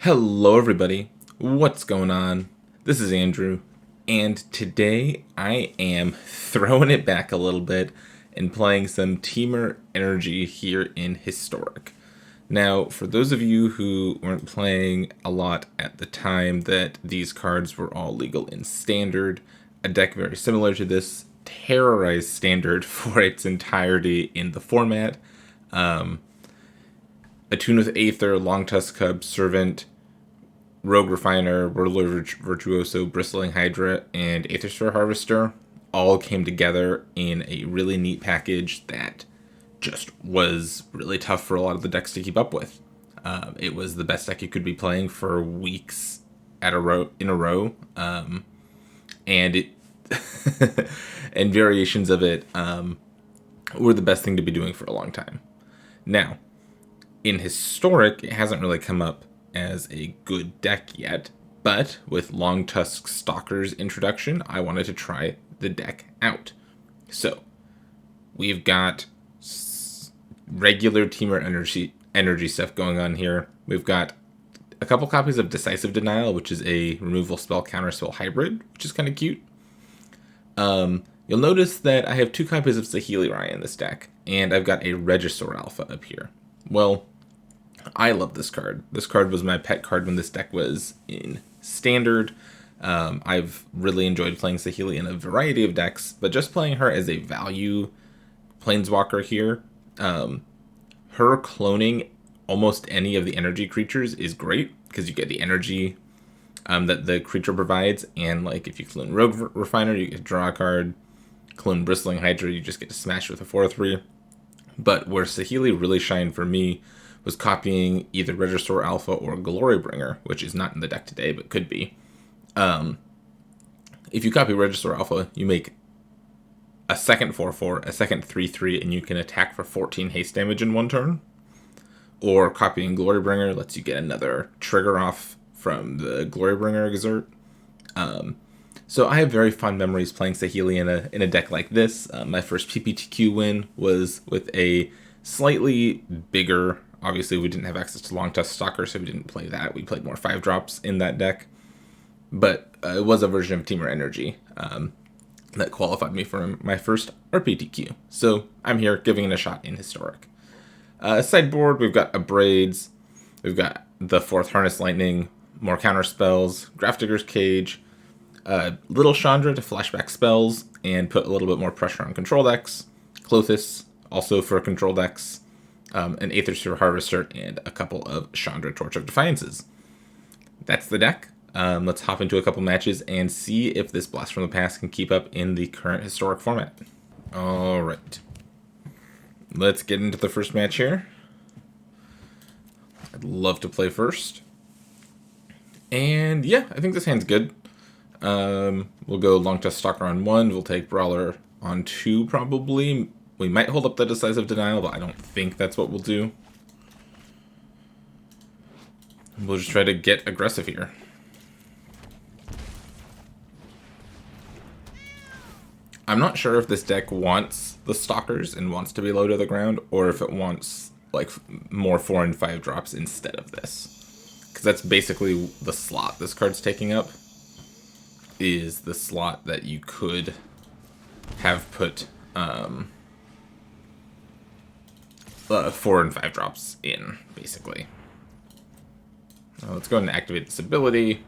Hello, everybody. What's going on? This is Andrew, and today I am throwing it back a little bit and playing some Temur Energy here in Historic. Now, for those of you who weren't playing a lot at the time that these cards were all legal in Standard, a deck very similar to this terrorized Standard for its entirety in the format. Attune with Aether, Long Tusk Cub, Servant, Rogue Refiner, Whirler Virtuoso, Bristling Hydra, and Aethersphere Harvester all came together in a really neat package that just was really tough for a lot of the decks to keep up with. It was the best deck you could be playing for weeks in a row, and it and variations of it were the best thing to be doing for a long time. Now, in Historic, it hasn't really come up as a good deck yet, but with Long Tusk Stalker's introduction, I wanted to try the deck out. So, we've got regular Temur energy stuff going on here. We've got a couple copies of Decisive Denial, which is a removal spell counterspell hybrid, which is kind of cute. You'll notice that I have two copies of Saheeli Rai in this deck, and I've got a Regisaur Alpha up here. Well, I love this card. This card was my pet card when this deck was in Standard. I've really enjoyed playing Saheeli in a variety of decks, but just playing her as a value Planeswalker here, her cloning almost any of the energy creatures is great, because you get the energy that the creature provides, and like if you clone Rogue Refiner, you get to draw a card. Clone Bristling Hydra, you just get to smash with a 4/3. But where Saheeli really shined for me was copying either Regisaur Alpha or Glorybringer, which is not in the deck today, but could be. If you copy Regisaur Alpha, you make a second 4/4, a second 3/3, and you can attack for 14 haste damage in one turn. Or copying Glorybringer lets you get another trigger off from the Glorybringer Exert. So I have very fond memories playing Saheeli in a deck like this. My first PPTQ win was with a slightly bigger. Obviously, we didn't have access to Long Tusk Stalker, so we didn't play that. We played more 5-drops in that deck. But it was a version of Temur Energy that qualified me for my first RPTQ. So I'm here giving it a shot in Historic. Sideboard, we've got Abrades. We've got the 4th Harness Lightning, more counter spells, Grafdigger's Cage, Little Chandra to flashback spells and put a little bit more pressure on control decks. Klothys, also for control decks. An Aethersphere Harvester, and a couple of Chandra Torch of Defiances. That's the deck. Let's hop into a couple matches and see if this Blast from the Past can keep up in the current Historic format. Alright. Let's get into the first match here. I'd love to play first. And yeah, I think this hand's good. We'll go Long Tusk Stalker on 1. We'll take Brawler on 2, probably. We might hold up the Decisive Denial, but I don't think that's what we'll do. We'll just try to get aggressive here. I'm not sure if this deck wants the Stalkers and wants to be low to the ground, or if it wants like more 4 and 5 drops instead of this. Because that's basically the slot this card's taking up. Is the slot that you could have put 4 and 5 drops in, basically. Let's go ahead and activate this ability.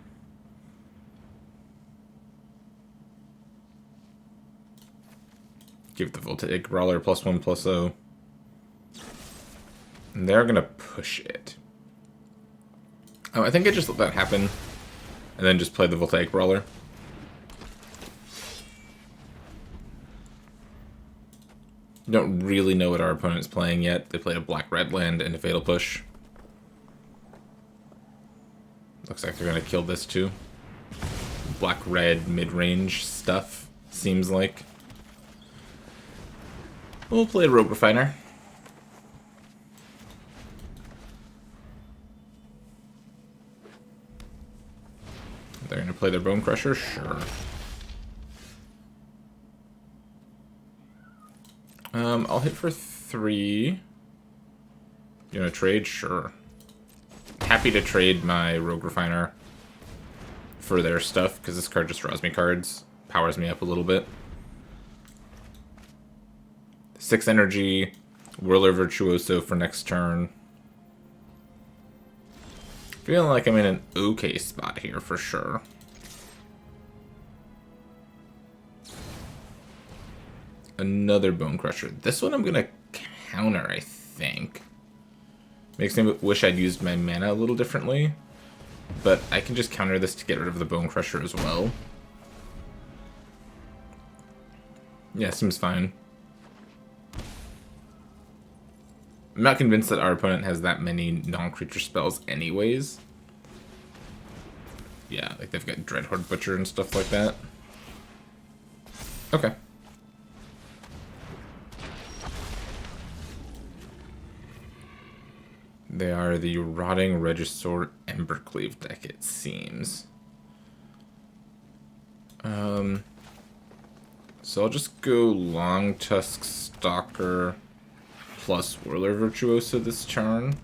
Give the Voltaic Brawler +1/+0. And they're going to push it. Oh, I think I just let that happen. And then just play the Voltaic Brawler. Don't really know what our opponent's playing yet. They played a black-red land and a Fatal Push. Looks like they're going to kill this too. Black-red mid-range stuff, seems like. We'll play a Rogue Refiner. They're going to play their Bone Crusher? Sure. I'll hit for 3. You gonna trade? Sure. happy to trade my Rogue Refiner for their stuff, because this card just draws me cards. Powers me up a little bit. 6 energy, Whirler Virtuoso for next turn. Feeling like I'm in an okay spot here for sure. Another Bone Crusher. This one I'm gonna counter, I think. Makes me wish I'd used my mana a little differently. But I can just counter this to get rid of the Bone Crusher as well. Yeah, seems fine. I'm not convinced that our opponent has that many non-creature spells anyways. Yeah, like they've got Dreadhorde Butcher and stuff like that. Okay. They are the Rotting Regisaur Embercleave deck, it seems. So I'll just go Long Tusk Stalker plus Whirler Virtuoso this turn.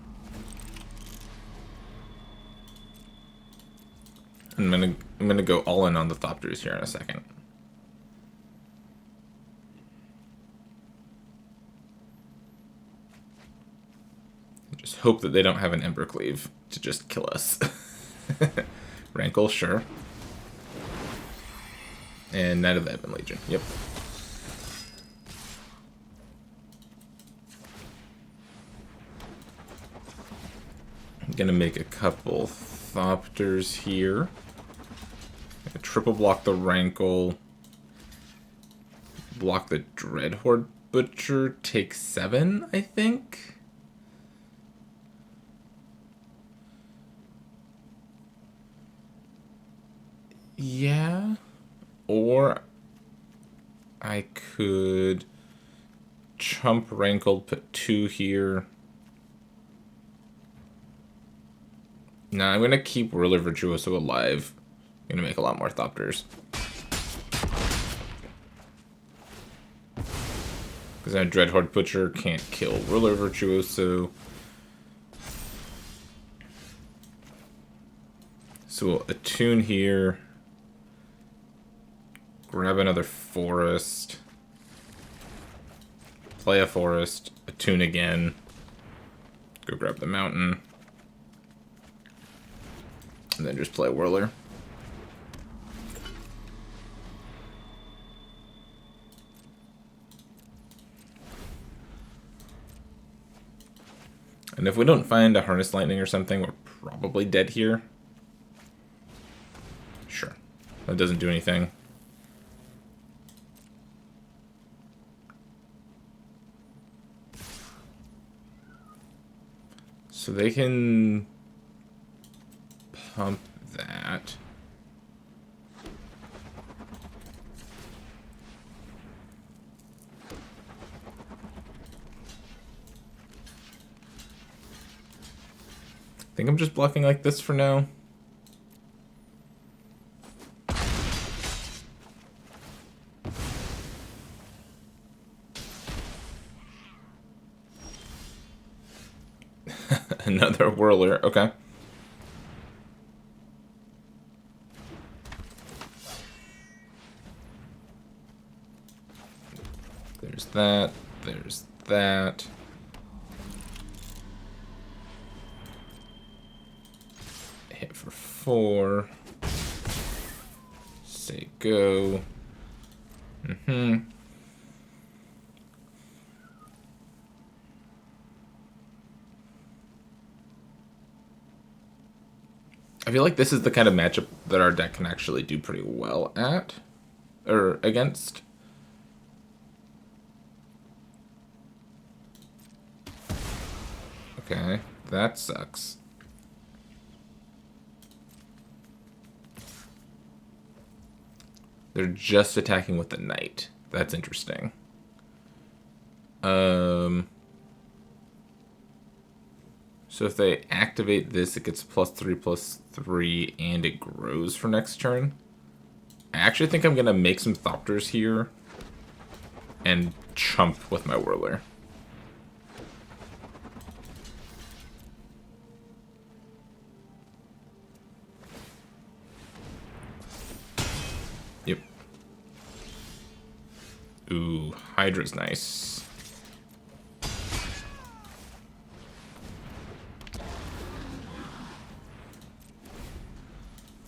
I'm gonna go all in on the Thopters here in a second. Just hope that they don't have an Embercleave to just kill us. Rankle, sure. And Knight of the Ebon Legion, yep. I'm gonna make a couple Thopters here. Triple block the Rankle. Block the Dreadhorde Butcher. Take 7, I think. Yeah. Or I could chump Rankle, put 2 here. No, I'm gonna keep Whirler Virtuoso alive. I'm gonna make a lot more Thopters. Because a Dreadhorde Butcher can't kill Whirler Virtuoso. So we'll attune here. Grab another forest. Play a forest. Attune again. Go grab the mountain. And then just play Whirler. And if we don't find a Harness Lightning or something, we're probably dead here. Sure. That doesn't do anything. So they can pump that. I think I'm just blocking like this for now. Another Whirler, okay. There's that, there's that. Hit for 4. Say go. I feel like this is the kind of matchup that our deck can actually do pretty well at. Or against. Okay, that sucks. They're just attacking with the Knight. That's interesting. So if they activate this, it gets +3/+3, and it grows for next turn. I actually think I'm going to make some Thopters here and chump with my Whirler. Ooh, Hydra's nice.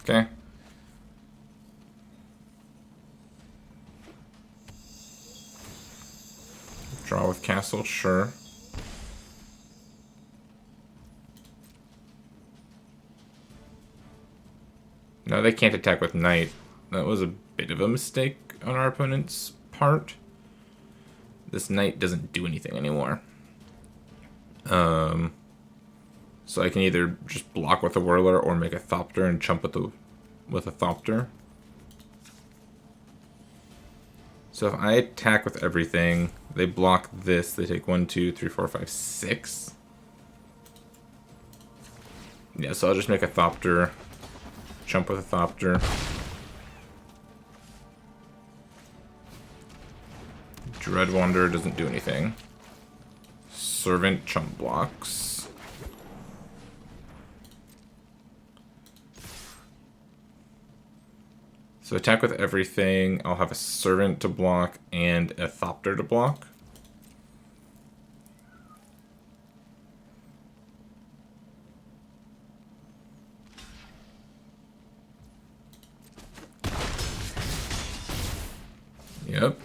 Okay. Draw with castle, sure. No, they can't attack with knight. That was a bit of a mistake on our opponent's part. This knight doesn't do anything anymore. So I can either just block with a whirler or make a thopter and chump with a thopter. So if I attack with everything, they block this. They take 1, 2, 3, 4, 5, 6. Yeah, so I'll just make a thopter, chump with a thopter. Dread Wanderer doesn't do anything. Servant chump blocks. So attack with everything. I'll have a Servant to block and a Thopter to block. Yep.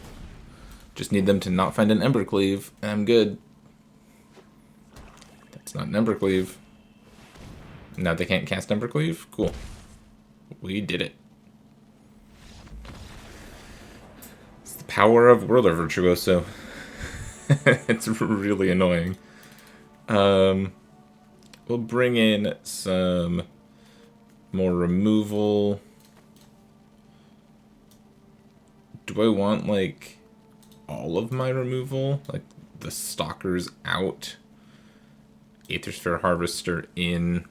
Just need them to not find an Embercleave, and I'm good. That's not an Embercleave. Now they can't cast Embercleave? Cool. We did it. It's the power of Whirler Virtuoso. It's really annoying. We'll bring in some more removal. Do I want, like, all of my removal? Like, the Stalkers out, Aethersphere Harvester in,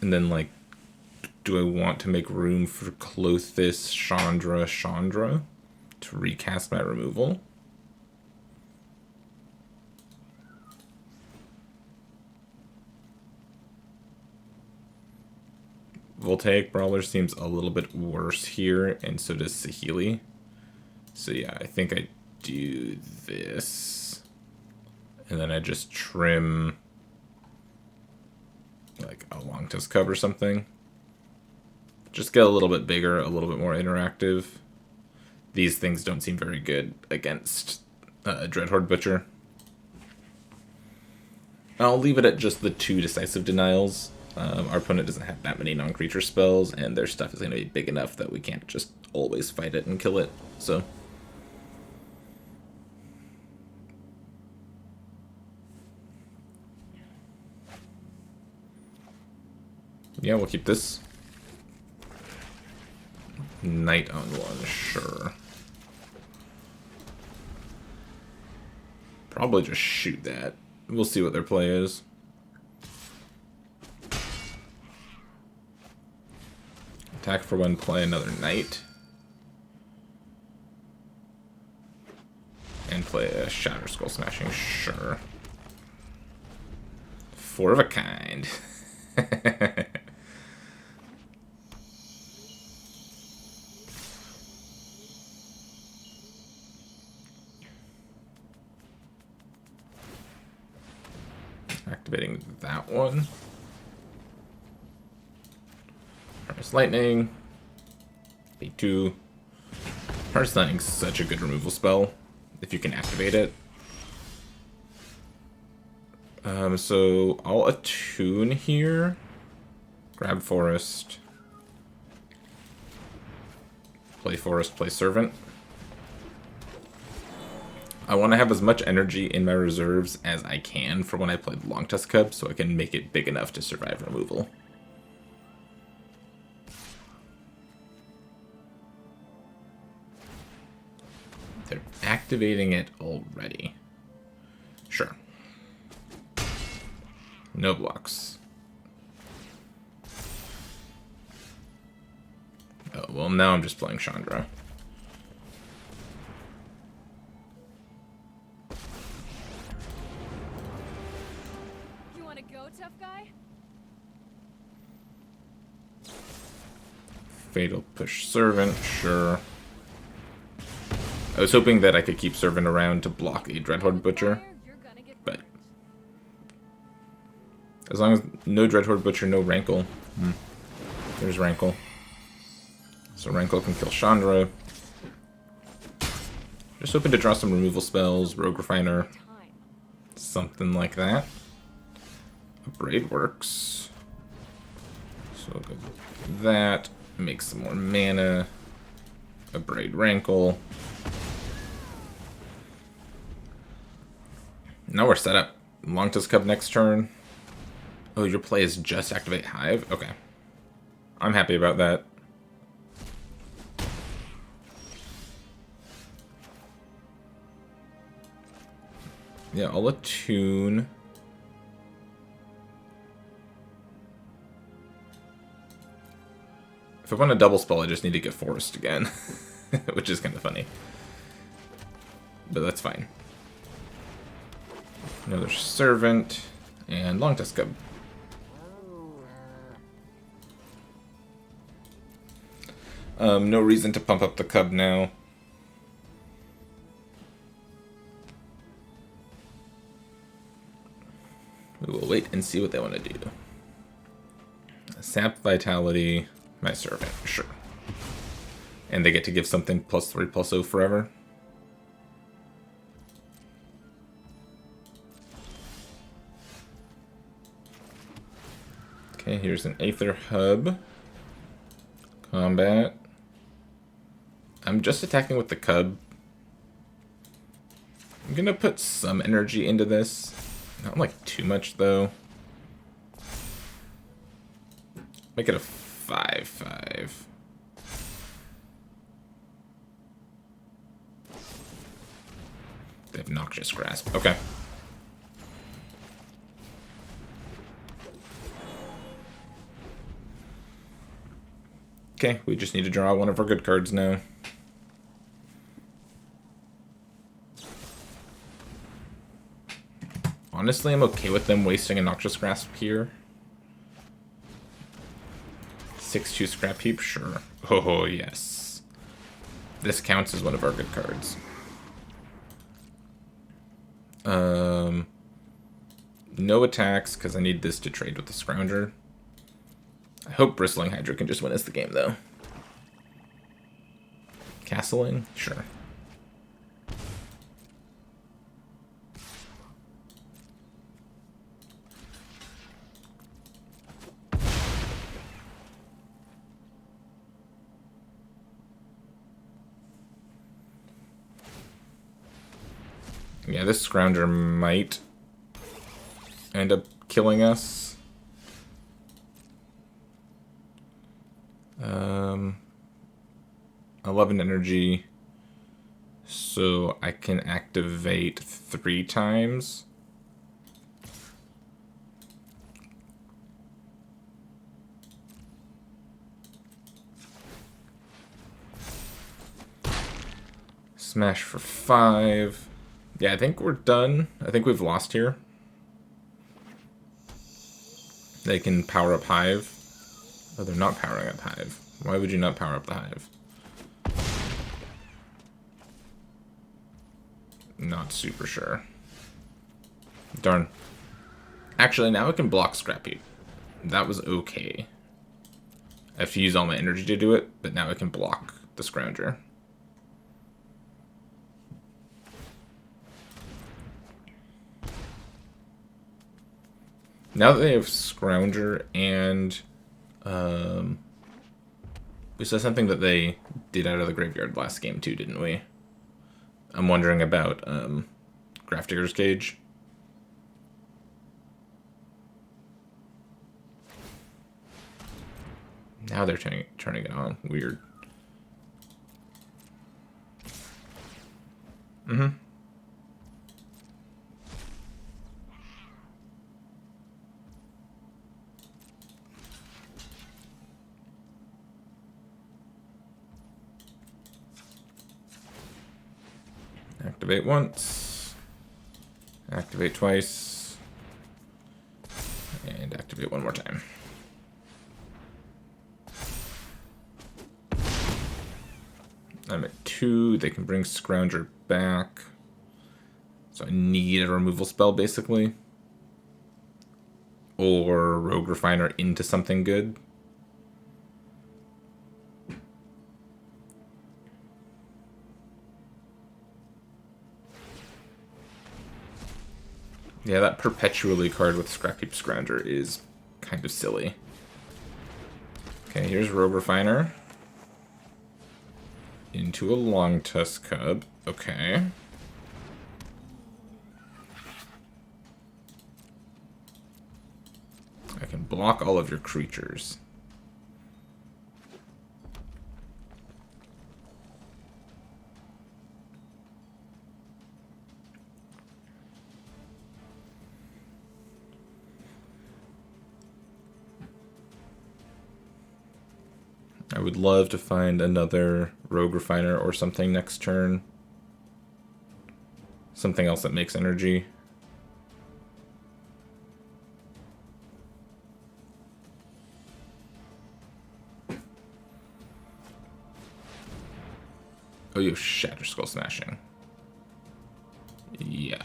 and then, like, do I want to make room for Klothys, Chandra to recast my removal? Voltaic Brawler seems a little bit worse here, and so does Saheeli. So yeah, I think I do this. And then I just trim like a long tusk cub or something. Just get a little bit bigger, a little bit more interactive. These things don't seem very good against Dreadhorde Butcher. I'll leave it at just the 2 decisive denials. Our opponent doesn't have that many non-creature spells, and their stuff is going to be big enough that we can't just always fight it and kill it. So yeah, we'll keep this. Knight on 1, sure. Probably just shoot that. We'll see what their play is. Attack for 1, play another knight. And play a Shatter Skull Smashing, sure. 4 of a kind. Activating that one. Harness Lightning. B2. Harness Lightning is such a good removal spell if you can activate it. So I'll attune here. Grab Forest. Play Forest, play Servant. I want to have as much energy in my reserves as I can for when I play the Long Tusk Cub, so I can make it big enough to survive removal. They're activating it already. Sure. No blocks. Oh, well, now I'm just playing Chandra. You want to go, tough guy? Fatal Push Servant, sure. I was hoping that I could keep serving around to block the Dreadhorde Butcher, You're gonna get but burned. as long as no Dreadhorde Butcher, no Rankle. There's Rankle. So Rankle can kill Chandra. Just hoping to draw some removal spells, Rogue Refiner, Time. something like that. A Braid works. So we'll go with that. Make some more mana. A Braid Rankle. Now we're set up. Longtusk Cub next turn. Oh, your play is just activate Hive? Okay. I'm happy about that. Yeah, I'll attune. If I want a double spell, I just need to get Forest again. Which is kind of funny. But that's fine. Another Servant. And Longtusk Cub. No reason to pump up the Cub now. We will wait and see what they want to do. Sap Vitality, my Servant, sure. And they get to give something +3/+0 forever. Okay, here's an Aether Hub. Combat. I'm just attacking with the Cub. I'm gonna put some energy into this. Not like too much though. Make it a 5/5. They have Noxious Grasp. Okay. Okay, we just need to draw one of our good cards now. Honestly, I'm okay with them wasting a Noxious Grasp here. 6/2 Scrap Heap, sure. Oh, yes. This counts as one of our good cards. No attacks, because I need this to trade with the Scrounger. I hope Bristling Hydra can just win us the game, though. Castling? Sure. Yeah, this Scrounger might end up killing us. 11 energy, so I can activate 3 times. Smash for 5. Yeah, I think we're done. I think we've lost here. They can power up Hive. Oh, they're not powering up Hive. Why would you not power up the Hive? Not super sure. Darn. Actually, now I can block Scrap Heap. That was okay. I have to use all my energy to do it, but now I can block the Scrounger. Now that they have Scrounger and we saw something that they did out of the graveyard last game too, didn't we? I'm wondering about Grafdigger's Cage. Now they're turning it on. Weird. Activate once. Activate twice. And activate one more time. I'm at 2. They can bring Scrounger back. So I need a removal spell, basically. Or Rogue Refiner into something good. Yeah, that Perpetually card with Scrapheap Scrounger is kind of silly. Okay, here's Rogue Refiner. Into a Long Tusk Cub. Okay. I can block all of your creatures. I would love to find another Rogue Refiner or something next turn. Something else that makes energy. Oh, you have Shatter Skull Smashing. Yeah.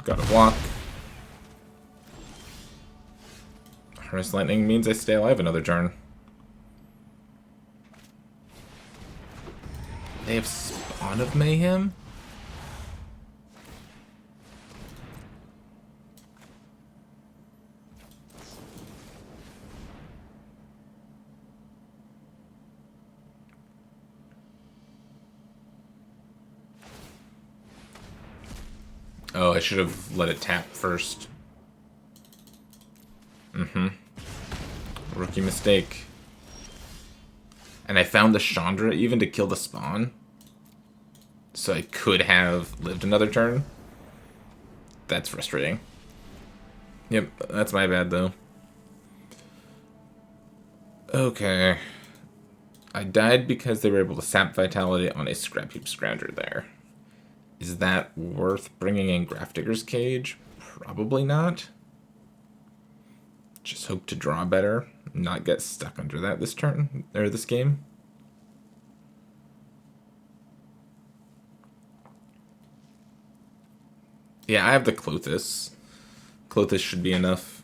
Gotta block. Harness Lightning means I stay alive another turn. They have Spawn of Mayhem? Oh, I should have let it tap first. Rookie mistake. And I found the Chandra even to kill the spawn. So I could have lived another turn. That's frustrating. Yep, that's my bad though. Okay. I died because they were able to sap Vitality on a Scrapheap Scrounger there. Is that worth bringing in Grafdigger's Cage? Probably not. Just hope to draw better, not get stuck under that this turn, or this game. Yeah, I have the Clothis. Clothis should be enough.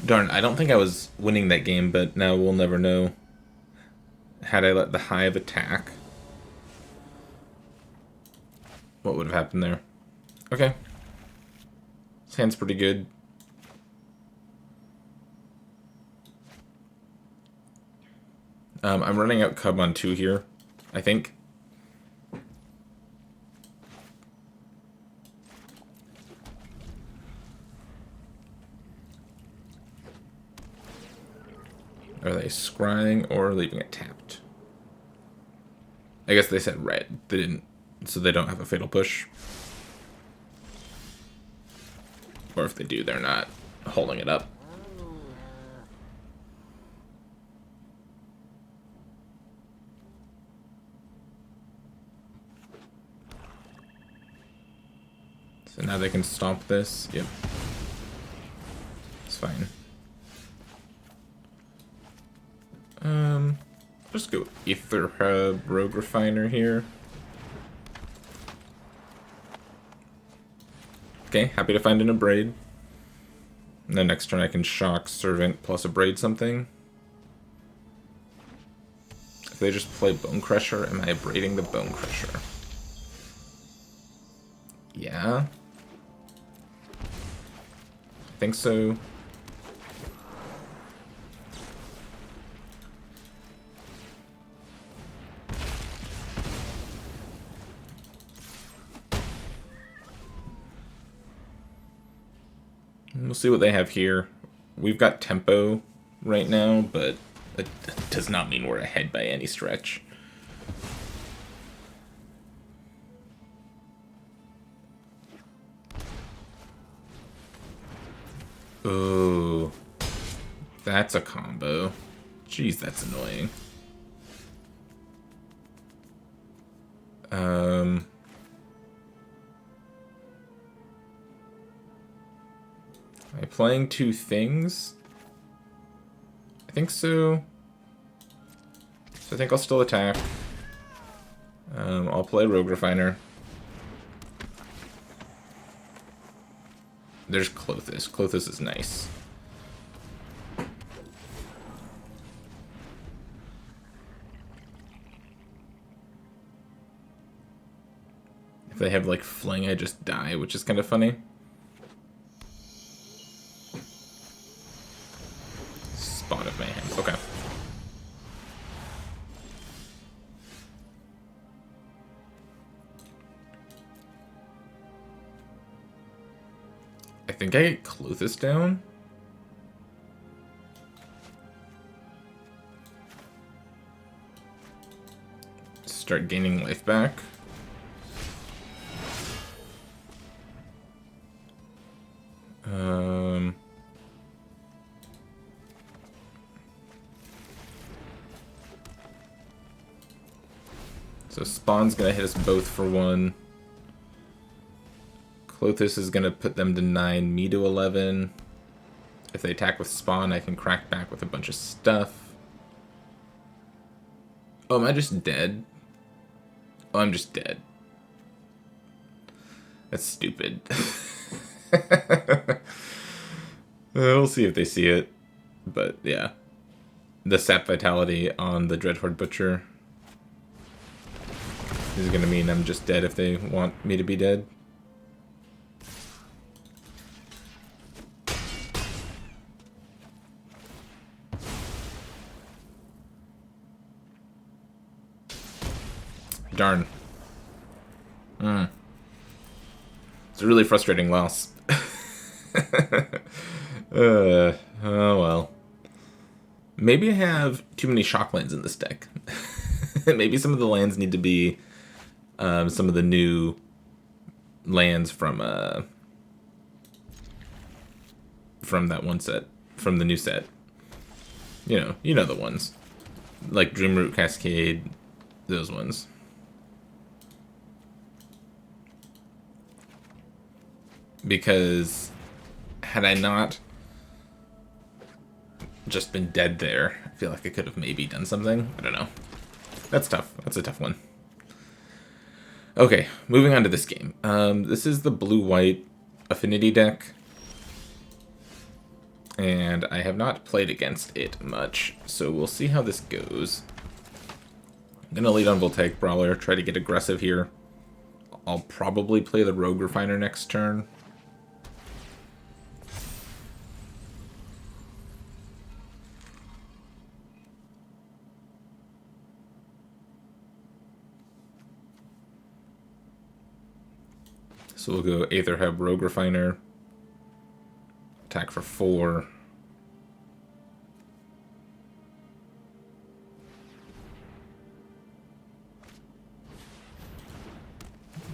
Darn, I don't think I was winning that game, but now we'll never know. Had I let the Hive attack, what would have happened there? Okay. This hand's pretty good. I'm running out Cub on 2 here, I think. Are they scrying or leaving it tapped? I guess they said red. They didn't, so they don't have a Fatal Push. Or if they do, they're not holding it up. So now they can stomp this. Yep. It's fine. Just go Ether Hub, Rogue Refiner here. Okay, happy to find an Abrade. And then next turn I can Shock, Servant, plus Abrade something. If they just play Bone Crusher, am I abrading the Bone Crusher? Yeah. I think so. We'll see what they have here. We've got tempo right now, but it does not mean we're ahead by any stretch. Oh, that's a combo. Jeez, that's annoying. Am I playing two things? I think so. So I think I'll still attack. I'll play Rogue Refiner. There's Clothis. Clothis is nice. If they have like Fling, I just die, which is kind of funny. Spawn of Mayhem. Okay. I think I get Clothis down. Start gaining life back. So Spawn's gonna hit us both for 1. Clothis is gonna put them to 9, me to 11. If they attack with Spawn, I can crack back with a bunch of stuff. Oh, am I just dead? Oh, I'm just dead. That's stupid. We'll see if they see it. But, yeah. The sap vitality on the Dreadhorde Butcher is going to mean I'm just dead if they want me to be dead. Darn. It's a really frustrating loss. Oh well. Maybe I have too many shock lands in this deck. Maybe some of the lands need to be some of the new lands from that one set, from the new set. You know the ones, like Dreamroot Cascade, those ones. Because had I not just been dead there, I feel like I could have maybe done something. I don't know. That's tough. That's a tough one. Okay, moving on to this game. This is the blue-white Affinity deck. And I have not played against it much, so we'll see how this goes. I'm going to lead on Voltaic Brawler, try to get aggressive here. I'll probably play the Rogue Refiner next turn. So we'll go Aetherhub, Rogue Refiner. Attack for 4.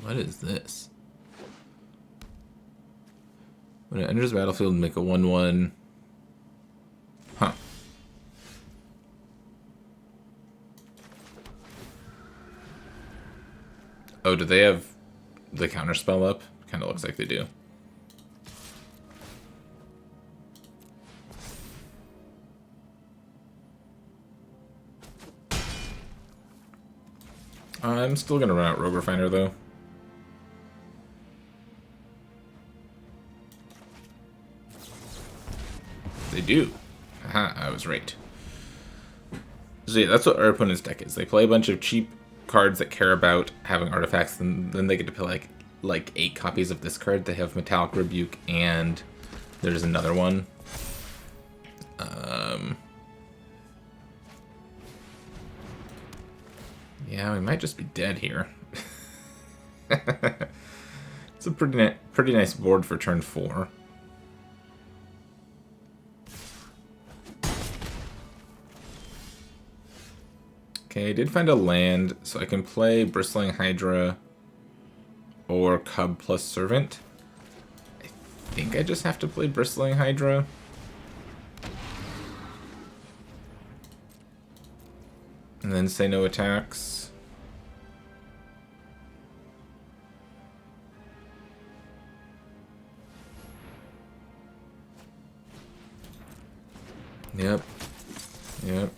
What is this? When it enters the battlefield, make a 1/1. Huh. Oh, do they have the counterspell up? Kind of looks like they do. I'm still going to run out Rogue Refiner, though. They do. Haha, I was right. So yeah, that's what our opponent's deck is. They play a bunch of cheap cards that care about having artifacts, and then they get to play like 8 copies of this card. They have Metallic Rebuke, and there's another one. Yeah, we might just be dead here. It's a pretty nice board for turn 4. Okay, I did find a land, so I can play Bristling Hydra or Cub plus Servant. I think I just have to play Bristling Hydra. And then say no attacks. Yep. Yep.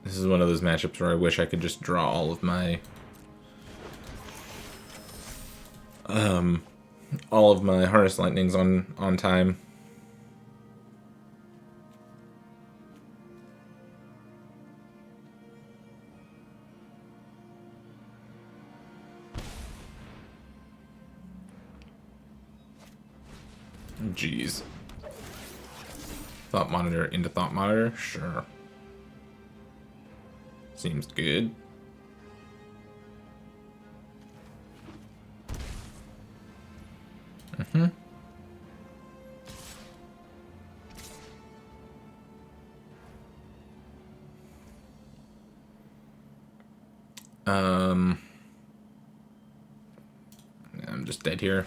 This is one of those matchups where I wish I could just draw all of my Harness Lightnings on time. Jeez. Thought Monitor into Thought Monitor? Sure. Seems good. I'm just dead here.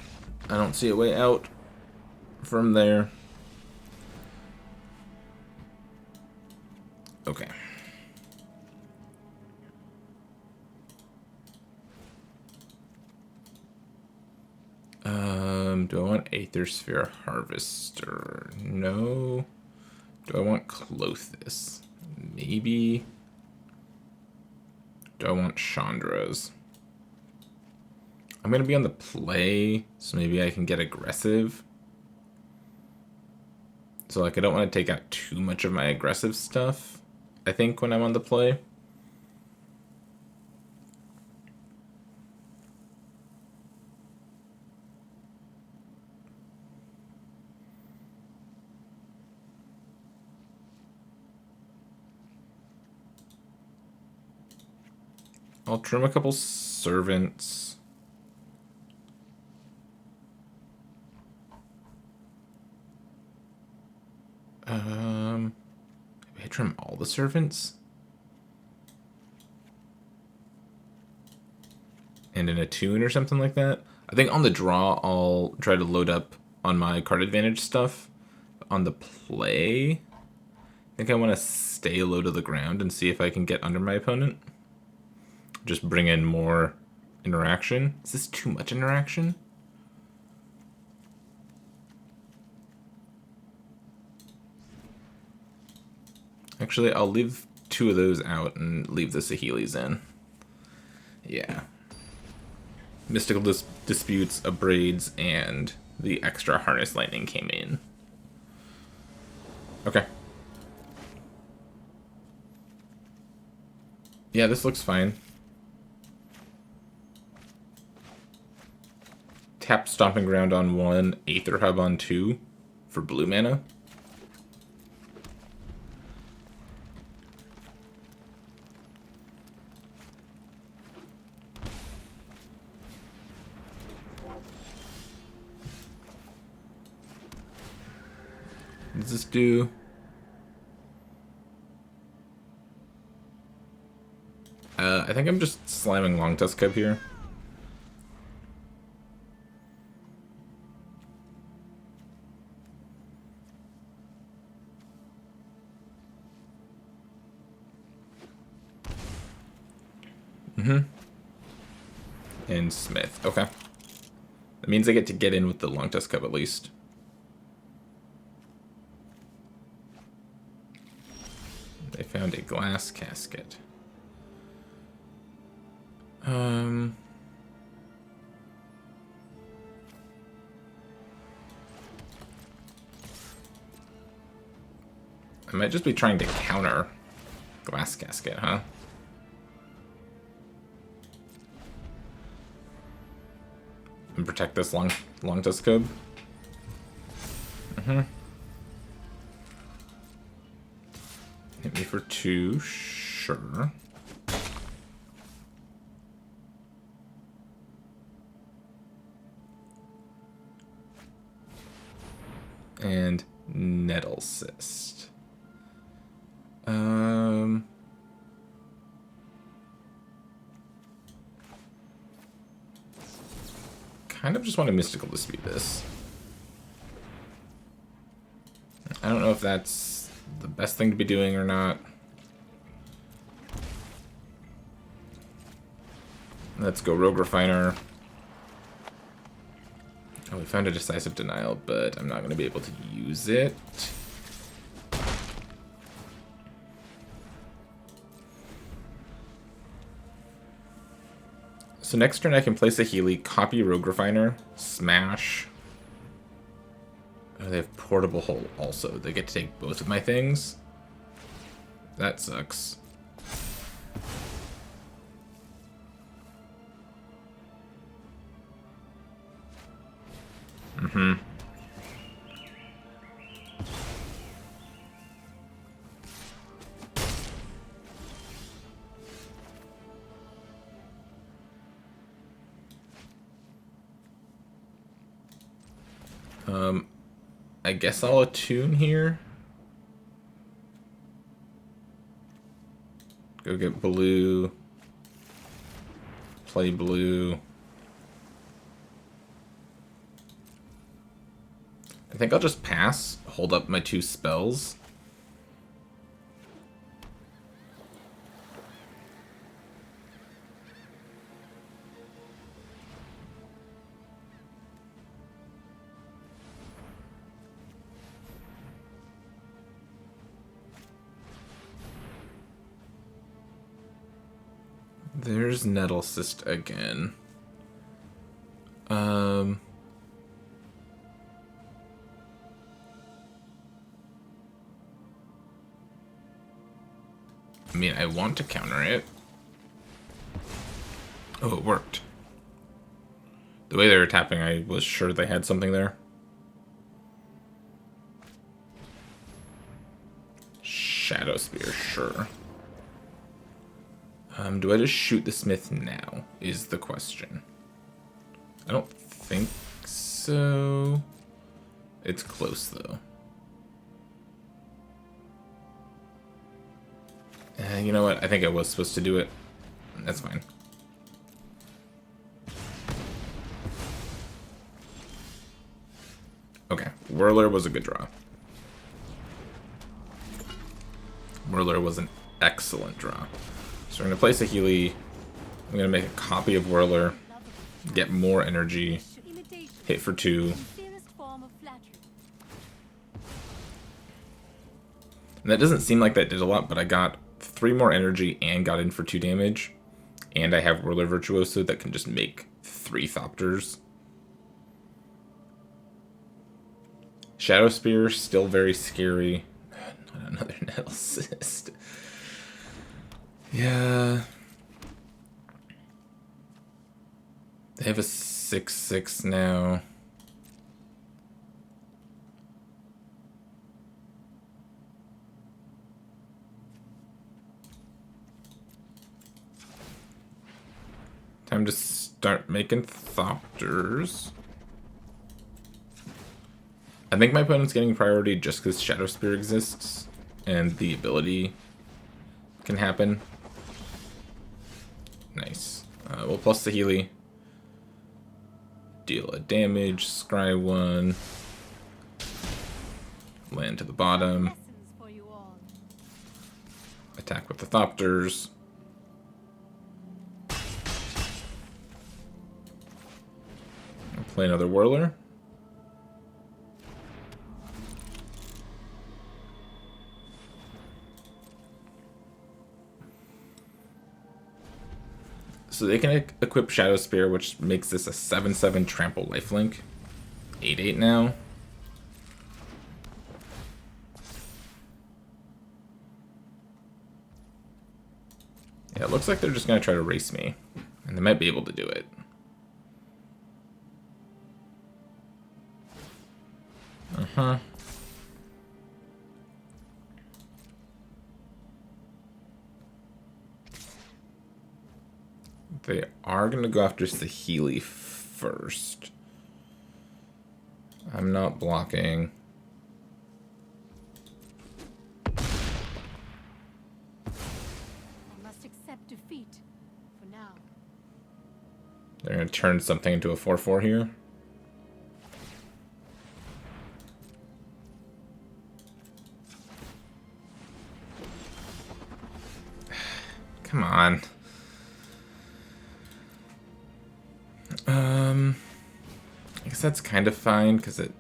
I don't see a way out from there. Okay. Do I want Aether Sphere Harvester? No. Do I want Clothis? Maybe. Do I want Chandra's? I'm gonna be on the play, so maybe I can get aggressive. So like I don't want to take out too much of my aggressive stuff, I think, when I'm on the play. I'll trim a couple servants. Maybe I trim all the servants? And in a tune or something like that? I think on the draw, I'll try to load up on my card advantage stuff. On the play, I think I want to stay low to the ground and see if I can get under my opponent. Just bring in more interaction. Is this too much interaction? Actually, I'll leave 2 of those out and leave the Saheeli's in. Yeah. Mystical Disputes, Abrades, and the extra Harness Lightning came in. Okay. Yeah, this looks fine. Tap Stomping Ground on 1, Aether Hub on 2 for blue mana. What does this do? I think I'm just slamming Long Tusk Cub here. And Smith. Okay. That means I get to get in with the Long Tusk Cub at least. They found a glass casket. I might just be trying to counter glass casket, huh? And protect this long tusk cub. Hit me for 2, sure. And Nettle Cyst. Kind of just want to Mystical Dispute this. I don't know if that's the best thing to be doing or not. Let's go Rogue Refiner. Oh, we found a decisive denial, but I'm not going to be able to use it. So next turn I can place a Healy, copy Rogue Refiner, smash. Oh, they have Portable Hole also. They get to take both of my things. That sucks. Mm-hmm. I guess I'll attune here. Go get blue. Play blue. I think I'll just pass, hold up my 2 spells. There's Nettle Cyst again. I mean, I want to counter it. Oh, it worked. The way they were tapping, I was sure they had something there. Shadow Spear, sure. Do I just shoot the Smith now, is the question. I don't think so. It's close, though. You know what? I think I was supposed to do it. That's fine. Okay, Whirler was a good draw. Whirler was an excellent draw. So we're going to place a Healy. I'm going to make a copy of Whirler, get more energy, hit for 2. And that doesn't seem like that did a lot, but I got 3 more energy and got in for 2 damage. And I have Whirler Virtuoso that can just make 3 Thopters. Shadow Spear, still very scary. Not another Nettle Cyst. Yeah. They have a 6/6 now. Time to start making Thopters. I think my opponent's getting priority just because Shadow Spear exists and the ability can happen. Nice. We'll plus the Healy. Deal a damage, scry 1. Land to the bottom. Attack with the Thopters. I'll play another Whirler. So they can equip Shadow Spear, which makes this a 7/7 trample lifelink. 8/8 now. Yeah, it looks like they're just going to try to race me. And they might be able to do it. Uh-huh. They are going to go after Saheeli first. I'm not blocking. I must accept defeat for now. They're going to turn something into a 4/4 here. Come on. I guess guess that's kind of fine, because it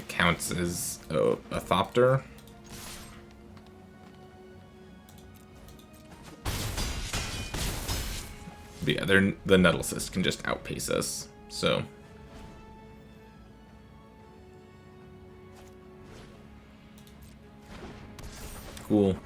counts as a Thopter. But yeah, the Nettle Cyst can just outpace us, so... Cool.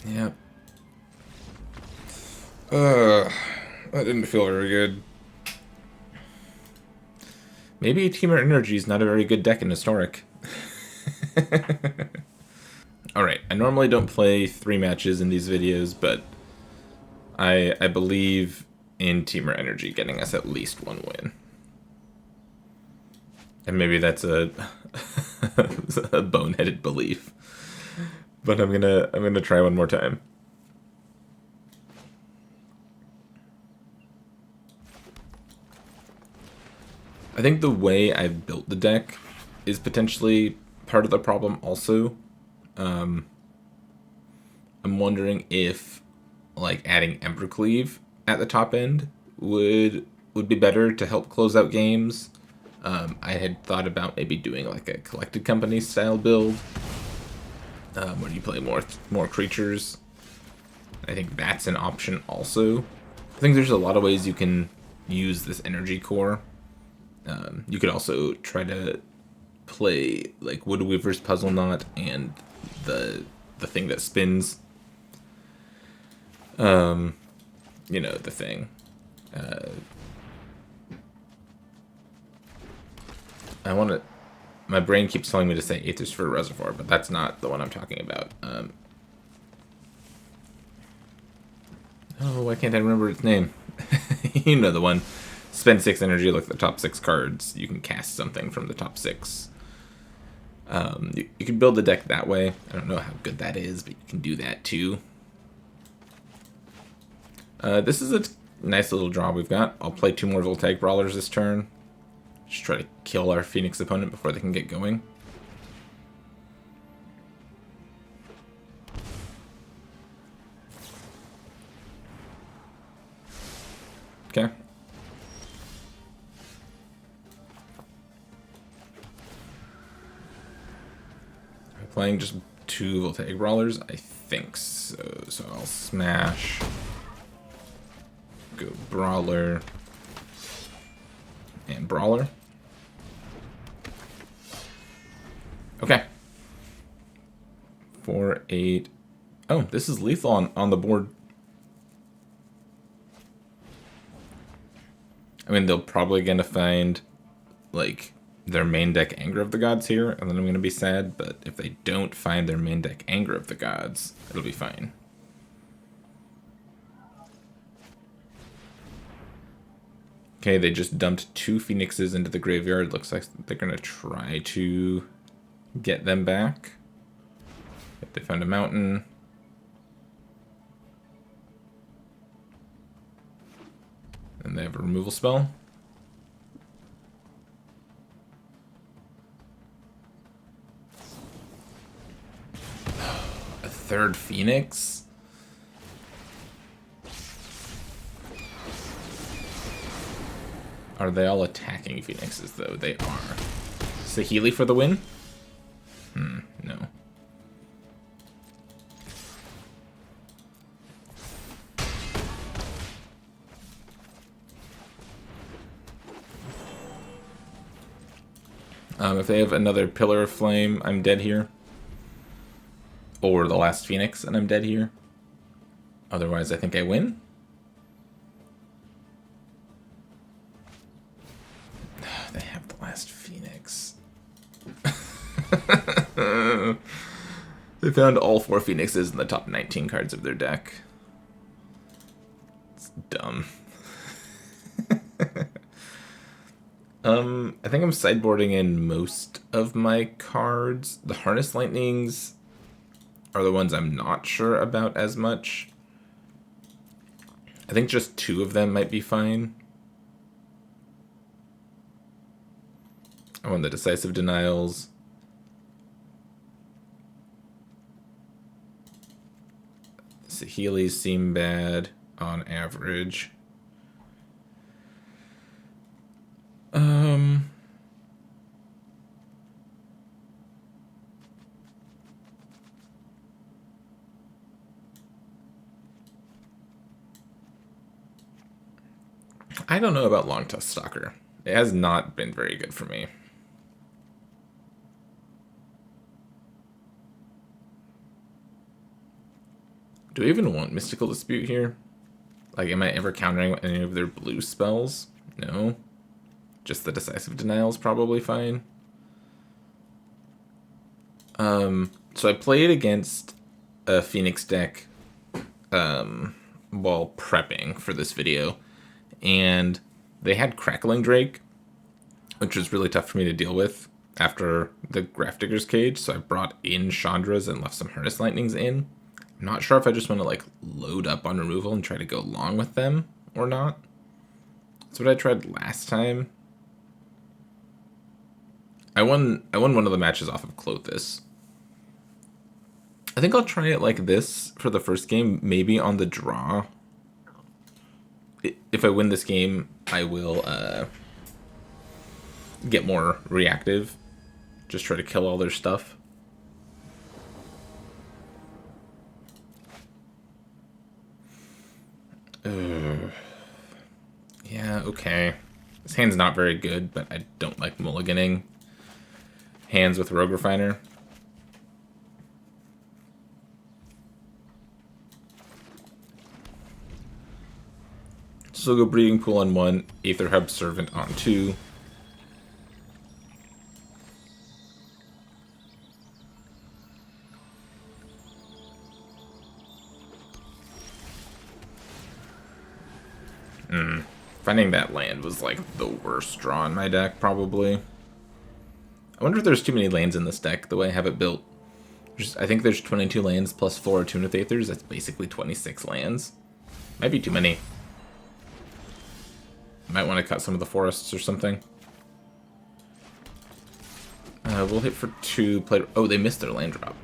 Yep. That didn't feel very good. Maybe Temur Energy is not a very good deck in Historic. Alright, I normally don't play 3 matches in these videos, but I believe in Temur Energy getting us at least 1 win. And maybe that's a a boneheaded belief. But I'm gonna try one more time. I think the way I've built the deck is potentially part of the problem also. I'm wondering if like adding Embercleave at the top end would be better to help close out games. I had thought about maybe doing like a Collected Company style build, where you play more creatures. I think that's an option also. I think there's a lot of ways you can use this energy core. You could also try to play like Woodweaver's Puzzle Knot and the thing that spins. You know, the thing. I want to... My brain keeps telling me to say Aethers for Reservoir, but that's not the one I'm talking about. Oh, why can't I remember its name? You know the one. Spend 6 energy, look at the top 6 cards. You can cast something from the top 6. You can build the deck that way. I don't know how good that is, but you can do that too. This is a nice little draw we've got. I'll play 2 more Voltaic Brawlers this turn. Just try to kill our Phoenix opponent before they can get going. Okay. Are we playing just 2 Voltaic Brawlers? I think so. So I'll smash. Go Brawler. And Brawler. Okay. 4, 8. Oh, this is lethal on the board. I mean, they'll probably gonna find, like, their main deck Anger of the Gods here, and then I'm gonna be sad, but if they don't find their main deck Anger of the Gods, it'll be fine. Okay, they just dumped 2 Phoenixes into the graveyard. Looks like they're gonna try to get them back. If they found a mountain. And they have a removal spell. A 3rd Phoenix? Are they all attacking Phoenixes, though? They are. Saheeli for the win? No. If they have another Pillar of Flame, I'm dead here. Or the last Phoenix, and I'm dead here. Otherwise, I think I win. They have the last Phoenix. They found all 4 Phoenixes in the top 19 cards of their deck. It's dumb. I think I'm sideboarding in most of my cards. The Harness Lightnings are the ones I'm not sure about as much. I think just 2 of them might be fine. I want the decisive denials. The Heelys seem bad on average. I don't know about Long Tusk Stalker. It has not been very good for me. Do I even want Mystical Dispute here? Like, am I ever countering any of their blue spells? No. Just the Decisive Denial is probably fine. So I played against a Phoenix deck while prepping for this video, and they had Crackling Drake, which was really tough for me to deal with after the Grafdigger's Cage, so I brought in Chandra's and left some Harness Lightnings in. I'm not sure if I just want to like load up on removal and try to go along with them or not. That's what I tried last time. I won one of the matches off of Clothis. I think I'll try it like this for the first game, maybe on the draw. If I win this game, I will get more reactive. Just try to kill all their stuff. Yeah, okay. This hand's not very good, but I don't like mulliganing hands with Rogue Refiner. So we'll go Breeding Pool on 1, Aether Hub Servant on 2. Finding that land was like the worst draw in my deck, probably. I wonder if there's too many lands in this deck, the way I have it built. I think there's 22 lands plus 4 Tunith Aethers. That's basically 26 lands. Might be too many. Might want to cut some of the forests or something. We'll hit for 2. Play. Oh, they missed their land drop.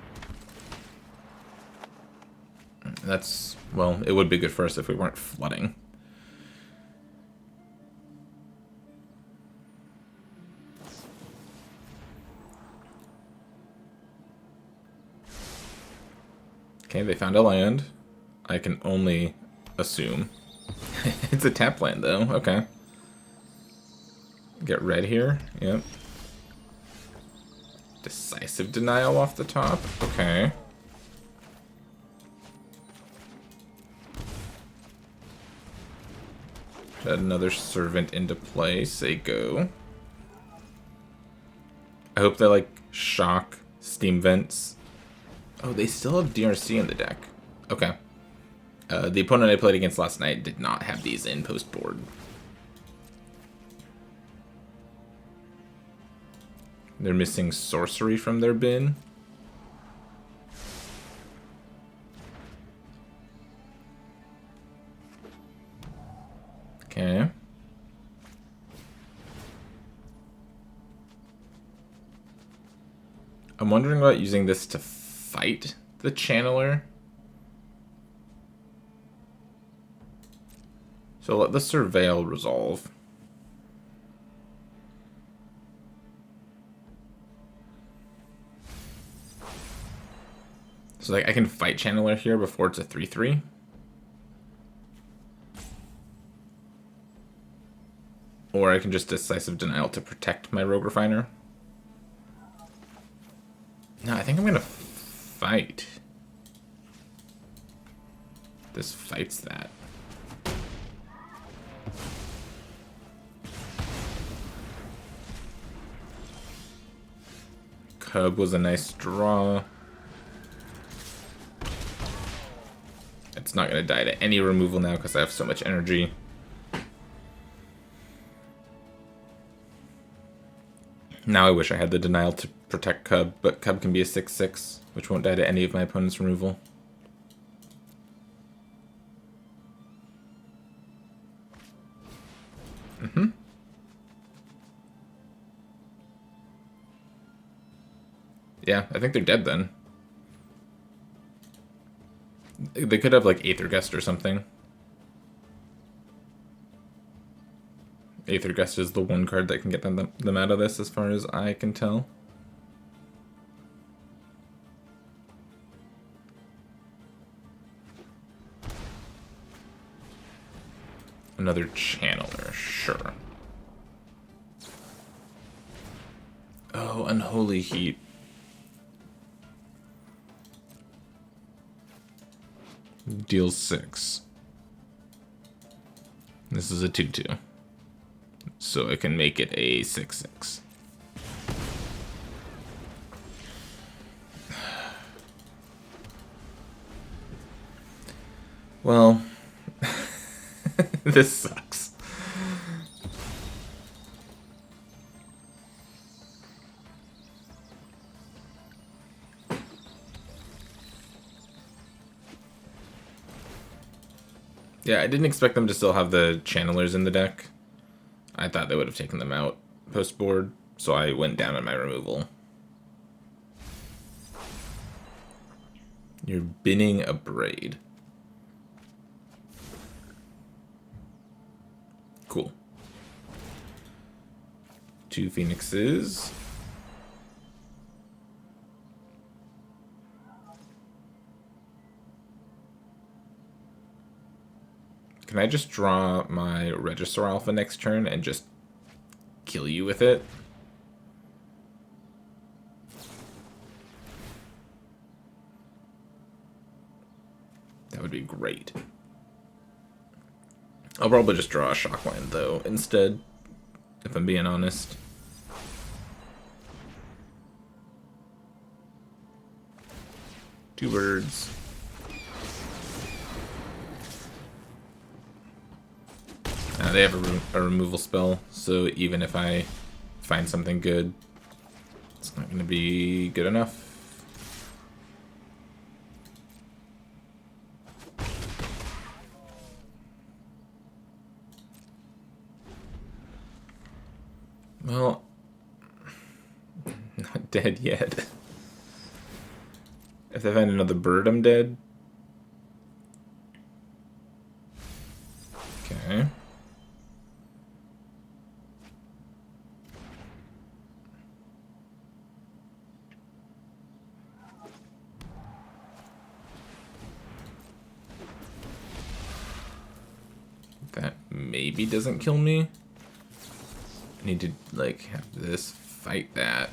That's, well, it would be good for us if we weren't flooding. Okay, they found a land. I can only assume. It's a tap land, though. Okay. Get red here. Yep. Decisive Denial off the top. Okay. Add another Servant into play. Say go. I hope they, like, shock Steam Vents. Oh, they still have DRC in the deck. Okay. The opponent I played against last night did not have these in post-board. They're missing Sorcery from their bin. Okay. I'm wondering about using this to fight the Channeler. So let the Surveil resolve. So like I can fight Channeler here before it's a 3/3. Or I can just Decisive Denial to protect my Rogue Refiner. No, I think I'm gonna fight. This fights that. Cub was a nice draw. It's not going to die to any removal now because I have so much energy. Now I wish I had the Denial to protect Cub, but Cub can be a 6/6, which won't die to any of my opponent's removal. Yeah, I think they're dead then. They could have, like, Aether Gust or something. Aether Gust is the one card that can get them out of this, as far as I can tell. Another Channeler, sure. Oh, Unholy Heat. Deals 6. This is a 2/2. So I can make it a 6/6. Well, this sucks. Yeah, I didn't expect them to still have the channelers in the deck. I thought they would have taken them out post-board, so I went down on my removal. You're binning a Braid. Cool. 2 Phoenixes. Can I just draw my Register Alpha next turn and just kill you with it? That would be great. I'll probably just draw a Shockland, though, instead, if I'm being honest. Two birds. They have a removal spell, so even if I find something good, it's not going to be good enough. Well, not dead yet. If I find another bird, I'm dead. Okay. That maybe doesn't kill me. I need to, like, have this fight that.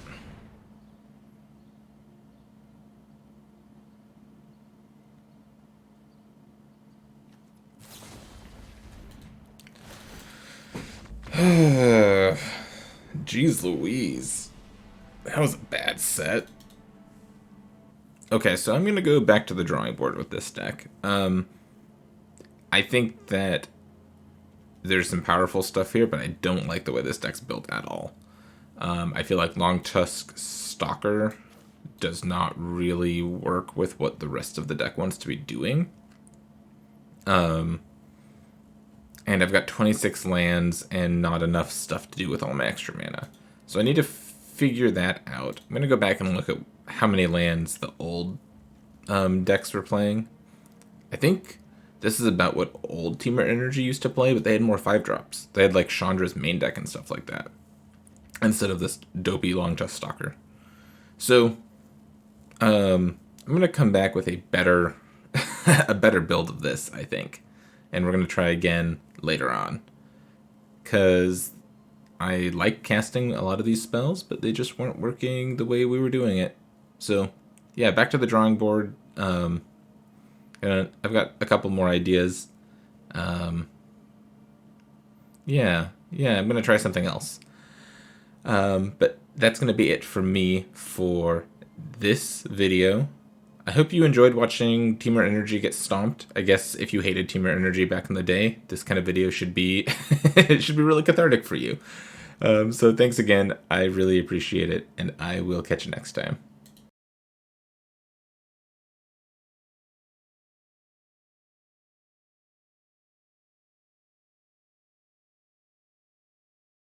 Jeez Louise. That was a bad set. Okay, so I'm going to go back to the drawing board with this deck. I think that there's some powerful stuff here, but I don't like the way this deck's built at all. I feel like Long Tusk Stalker does not really work with what the rest of the deck wants to be doing. And I've got 26 lands and not enough stuff to do with all my extra mana. So I need to figure that out. I'm going to go back and look at how many lands the old decks were playing. I think this is about what old Temur Energy used to play, but they had more 5-drops. They had like Chandra's main deck and stuff like that, instead of this dopey Long Tusk Stalker. So I'm going to come back with a better a better build of this, I think. And we're going to try again later on. Because I like casting a lot of these spells, but they just weren't working the way we were doing it. So, yeah, back to the drawing board. I've got a couple more ideas. Yeah, I'm going to try something else. But that's going to be it for me for this video. I hope you enjoyed watching Temur Energy get stomped. I guess if you hated Temur Energy back in the day, this kind of video should be it should be really cathartic for you. So thanks again. I really appreciate it, and I will catch you next time.